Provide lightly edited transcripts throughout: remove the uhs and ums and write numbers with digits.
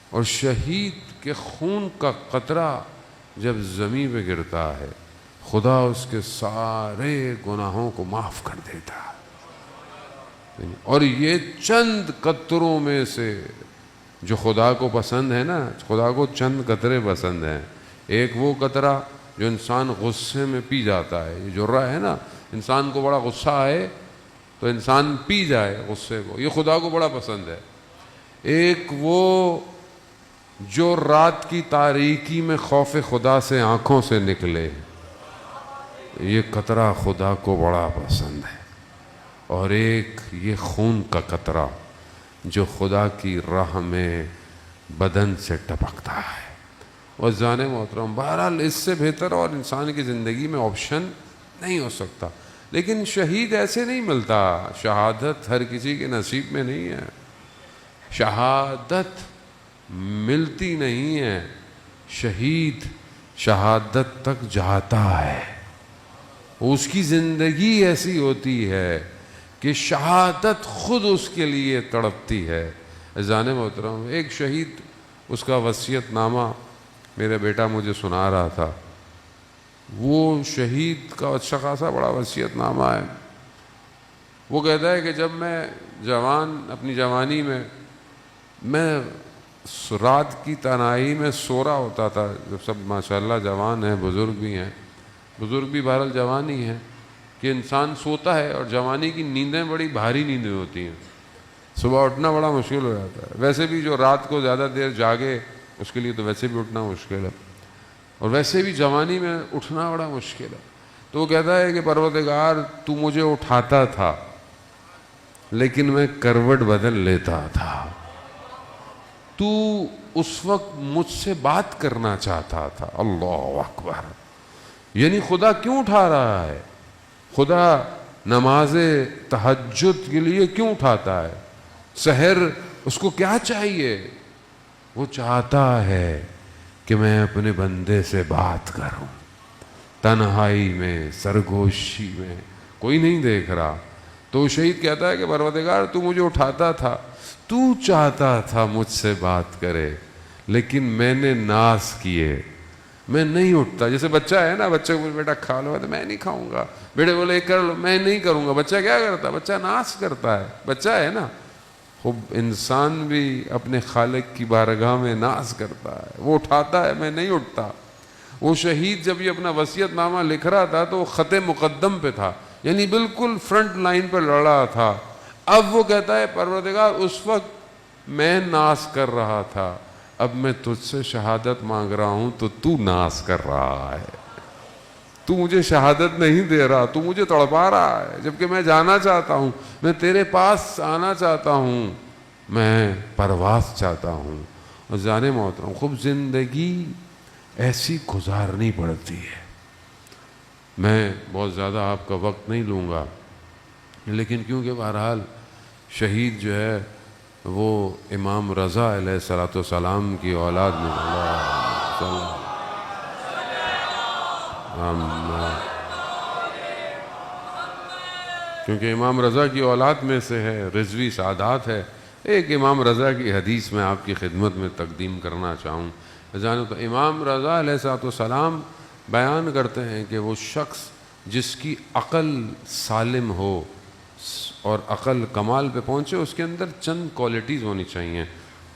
اور شہید کے خون کا قطرہ جب زمین پہ گرتا ہے خدا اس کے سارے گناہوں کو معاف کر دیتا ہے۔ اور یہ چند قطروں میں سے جو خدا کو پسند ہے نا، خدا کو چند قطرے پسند ہیں۔ ایک وہ قطرہ جو انسان غصے میں پی جاتا ہے، یہ جرعہ ہے نا، انسان کو بڑا غصہ آئے تو انسان پی جائے غصے کو، یہ خدا کو بڑا پسند ہے۔ ایک وہ جو رات کی تاریکی میں خوف خدا سے آنکھوں سے نکلے، یہ قطرہ خدا کو بڑا پسند ہے۔ اور ایک یہ خون کا قطرہ جو خدا کی راہ میں بدن سے ٹپکتا ہے۔ اور جان محترم، بہرحال اس سے بہتر اور انسان کی زندگی میں آپشن نہیں ہو سکتا، لیکن شہید ایسے نہیں ملتا۔ شہادت ہر کسی کے نصیب میں نہیں ہے، شہادت ملتی نہیں ہے۔ شہید شہادت تک جاتا ہے، اس کی زندگی ایسی ہوتی ہے کہ شہادت خود اس کے لیے تڑپتی ہے۔ عزیزان محترم، ایک شہید، اس کا وصیت نامہ میرا بیٹا مجھے سنا رہا تھا۔ وہ شہید کا اچھا خاصا بڑا وصیت نامہ ہے۔ وہ کہتا ہے کہ جب میں اپنی جوانی میں رات کی تنہائی میں سو رہا ہوتا تھا، جب سب ماشاءاللہ جوان ہیں، بزرگ بھی ہیں، بزرگ بھی بہرحال جوان ہی ہیں، کہ انسان سوتا ہے اور جوانی کی نیندیں بڑی بھاری نیندیں ہوتی ہیں، صبح اٹھنا بڑا مشکل ہو جاتا ہے۔ ویسے بھی جو رات کو زیادہ دیر جاگے اس کے لیے تو ویسے بھی اٹھنا مشکل ہے، اور ویسے بھی جوانی میں اٹھنا بڑا مشکل ہے۔ تو وہ کہتا ہے کہ پروردگار تو مجھے اٹھاتا تھا لیکن میں کروٹ بدل لیتا تھا، تو اس وقت مجھ سے بات کرنا چاہتا تھا۔ اللہ اکبر! یعنی خدا کیوں اٹھا رہا ہے؟ خدا نماز تہجد کے لیے کیوں اٹھاتا ہے؟ سحر اس کو کیا چاہیے؟ وہ چاہتا ہے کہ میں اپنے بندے سے بات کروں، تنہائی میں، سرگوشی میں، کوئی نہیں دیکھ رہا۔ تو شہید کہتا ہے کہ پروردگار تو مجھے اٹھاتا تھا، تو چاہتا تھا مجھ سے بات کرے، لیکن میں نے ناز کیے، میں نہیں اٹھتا۔ جیسے بچہ ہے نا، بچے کو بیٹا کھا لو، تو میں نہیں کھاؤں گا، بیٹے بولے کر لو، میں نہیں کروں گا۔ بچہ کیا کرتا ہے؟ بچہ ناز کرتا ہے، بچہ ہے نا۔ خوب انسان بھی اپنے خالق کی بارگاہ میں ناز کرتا ہے، وہ اٹھاتا ہے، میں نہیں اٹھتا۔ وہ شہید جب یہ اپنا وصیت نامہ لکھ رہا تھا تو وہ خط مقدم پہ تھا، یعنی بالکل فرنٹ لائن پہ لڑ رہا تھا۔ اب وہ کہتا ہے پروردگار اس وقت میں ناز کر رہا تھا، اب میں تجھ سے شہادت مانگ رہا ہوں تو ناز کر رہا ہے، تو مجھے شہادت نہیں دے رہا، تو مجھے تڑپا رہا ہے، جبکہ میں جانا چاہتا ہوں، میں تیرے پاس آنا چاہتا ہوں، میں پرواز چاہتا ہوں۔ اور جان محترم، خوب زندگی ایسی گزارنی پڑتی ہے۔ میں بہت زیادہ آپ کا وقت نہیں لوں گا، لیکن کیونکہ بہرحال شہید جو ہے وہ امام رضا علیہ الصلوۃ والسلام کی اولاد میں، کیونکہ امام رضا کی اولاد میں سے ہے، رضوی سعادات ہے۔ ایک امام رضا کی حدیث میں آپ کی خدمت میں تقدیم کرنا چاہوں۔ جانو تو امام رضا علیہ الصلوۃ والسلام بیان کرتے ہیں کہ وہ شخص جس کی عقل سالم ہو اور عقل کمال پہ پہنچے، اس کے اندر چند کوالٹیز ہونی چاہیے۔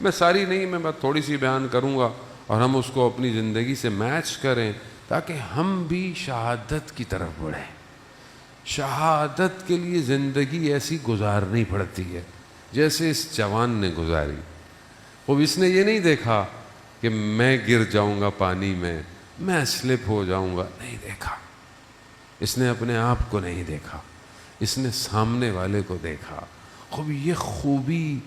میں ساری نہیں، میں بس تھوڑی سی بیان کروں گا اور ہم اس کو اپنی زندگی سے میچ کریں تاکہ ہم بھی شہادت کی طرف بڑھیں۔ شہادت کے لیے زندگی ایسی گزارنی پڑتی ہے جیسے اس جوان نے گزاری۔ وہ اس نے یہ نہیں دیکھا کہ میں گر جاؤں گا پانی میں سلپ ہو جاؤں گا، نہیں دیکھا۔ اس نے اپنے آپ کو نہیں دیکھا، اس نے سامنے والے کو دیکھا۔ خوب یہ خوبی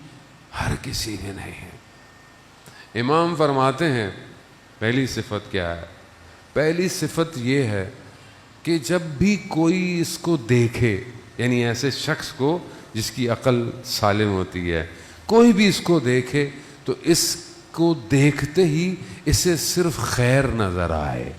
ہر کسی میں نہیں ہے۔ امام فرماتے ہیں پہلی صفت کیا ہے؟ پہلی صفت یہ ہے کہ جب بھی کوئی اس کو دیکھے، یعنی ایسے شخص کو جس کی عقل سالم ہوتی ہے، کوئی بھی اس کو دیکھے تو اس کو دیکھتے ہی اسے صرف خیر نظر آئے۔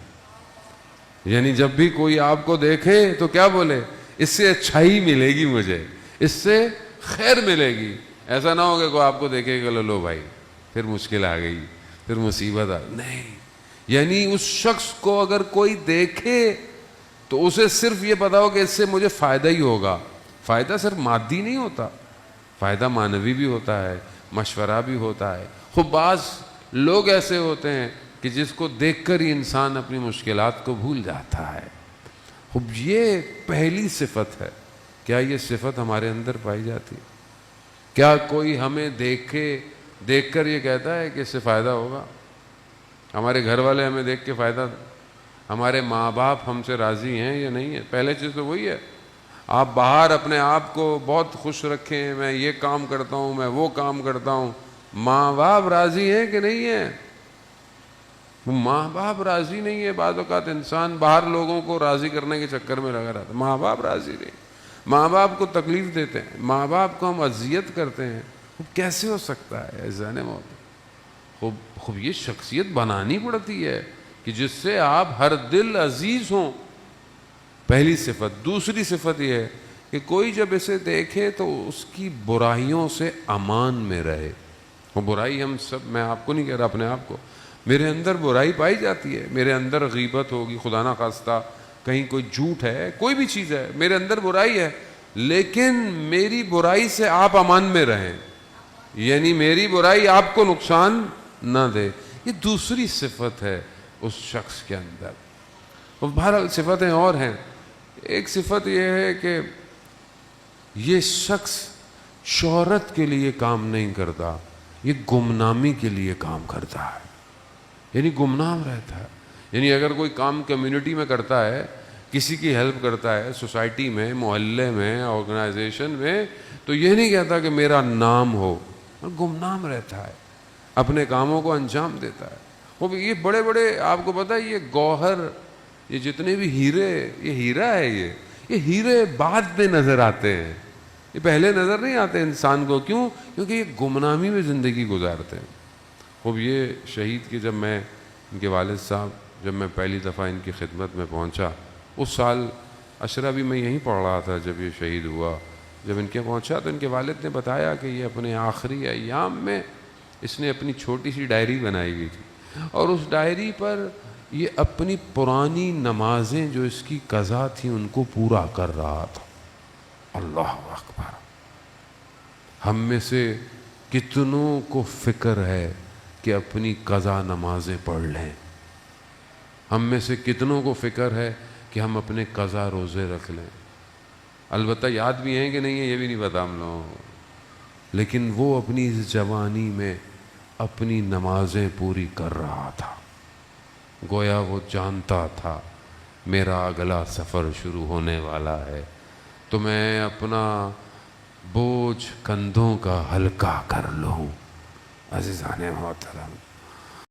یعنی جب بھی کوئی آپ کو دیکھے تو کیا بولے؟ اس سے اچھائی ملے گی، مجھے اس سے خیر ملے گی۔ ایسا نہ ہوگا کوئی آپ کو دیکھے کہ لو بھائی پھر مشکل آ گئی، پھر مصیبت آ گئی. نہیں، یعنی اس شخص کو اگر کوئی دیکھے تو اسے صرف یہ پتا ہو کہ اس سے مجھے فائدہ ہی ہوگا. فائدہ صرف مادی نہیں ہوتا، فائدہ معنوی بھی ہوتا ہے، مشورہ بھی ہوتا ہے. خوب بعض لوگ ایسے ہوتے ہیں کہ جس کو دیکھ کر ہی انسان اپنی مشکلات کو بھول جاتا ہے. خوب یہ پہلی صفت ہے. کیا یہ صفت ہمارے اندر پائی جاتی ہے؟ کیا کوئی ہمیں دیکھ کر یہ کہتا ہے کہ اس سے فائدہ ہوگا؟ ہمارے گھر والے ہمیں دیکھ کے فائدہ، ہمارے ماں باپ ہم سے راضی ہیں یا نہیں ہے؟ پہلے چیز تو وہی ہے. آپ باہر اپنے آپ کو بہت خوش رکھیں، میں یہ کام کرتا ہوں، میں وہ کام کرتا ہوں، ماں باپ راضی ہیں کہ نہیں ہیں؟ ماں باپ راضی نہیں ہے. بعض اوقات انسان باہر لوگوں کو راضی کرنے کے چکر میں لگا رہتا ہے، ماں باپ راضی نہیں، ماں باپ کو تکلیف دیتے ہیں، ماں باپ کو ہم اذیت کرتے ہیں. کیسے ہو سکتا ہے؟ ذہن موت. خوب یہ شخصیت بنانی پڑتی ہے کہ جس سے آپ ہر دل عزیز ہوں. پہلی صفت. دوسری صفت یہ ہے کہ کوئی جب اسے دیکھے تو اس کی برائیوں سے امان میں رہے. وہ برائی ہم سب، میں آپ کو نہیں کہہ رہا، اپنے آپ کو، میرے اندر برائی پائی جاتی ہے، میرے اندر غیبت ہوگی، خدا نہ خواستہ کہیں کوئی جھوٹ ہے، کوئی بھی چیز ہے، میرے اندر برائی ہے، لیکن میری برائی سے آپ امان میں رہیں، یعنی میری برائی آپ کو نقصان نہ دے. یہ دوسری صفت ہے اس شخص کے اندر. بہرحال صفتیں اور ہیں. ایک صفت یہ ہے کہ یہ شخص شہرت کے لیے کام نہیں کرتا، یہ گمنامی کے لیے کام کرتا ہے. یعنی گمنام رہتا ہے. یعنی اگر کوئی کام کمیونٹی میں کرتا ہے، کسی کی ہیلپ کرتا ہے، سوسائٹی میں، محلے میں، آرگنائزیشن میں، تو یہ نہیں کہتا کہ میرا نام ہو، گمنام رہتا ہے، اپنے کاموں کو انجام دیتا ہے. وہ یہ بڑے بڑے، آپ کو پتہ ہے یہ گوہر، یہ جتنے بھی ہیرے، یہ ہیرا ہے، یہ ہیرے بعد میں نظر آتے ہیں، یہ پہلے نظر نہیں آتے انسان کو. کیوں؟ کیونکہ یہ گمنامی میں زندگی گزارتے ہیں. خوب یہ شہید کی، جب میں ان کے والد صاحب، جب میں پہلی دفعہ ان کی خدمت میں پہنچا، اس سال عشرہ بھی میں یہیں پڑھ رہا تھا جب یہ شہید ہوا. جب ان کے پہنچا تو ان کے والد نے بتایا کہ یہ اپنے آخری ایام میں اس نے اپنی چھوٹی سی ڈائری بنائی ہوئی تھی، اور اس ڈائری پر یہ اپنی پرانی نمازیں جو اس کی قضا تھیں ان کو پورا کر رہا تھا. اللہ اکبر. ہم میں سے کتنوں کو فکر ہے کہ اپنی قضا نمازیں پڑھ لیں؟ ہم میں سے کتنوں کو فکر ہے کہ ہم اپنے قضا روزے رکھ لیں؟ البتہ یاد بھی ہیں کہ نہیں ہے یہ بھی نہیں پتا ہم لوگوں کو، لیکن وہ اپنی اس جوانی میں اپنی نمازیں پوری کر رہا تھا. گویا وہ جانتا تھا میرا اگلا سفر شروع ہونے والا ہے، تو میں اپنا بوجھ کندھوں کا ہلکا کر لوں. عزیزان محترم،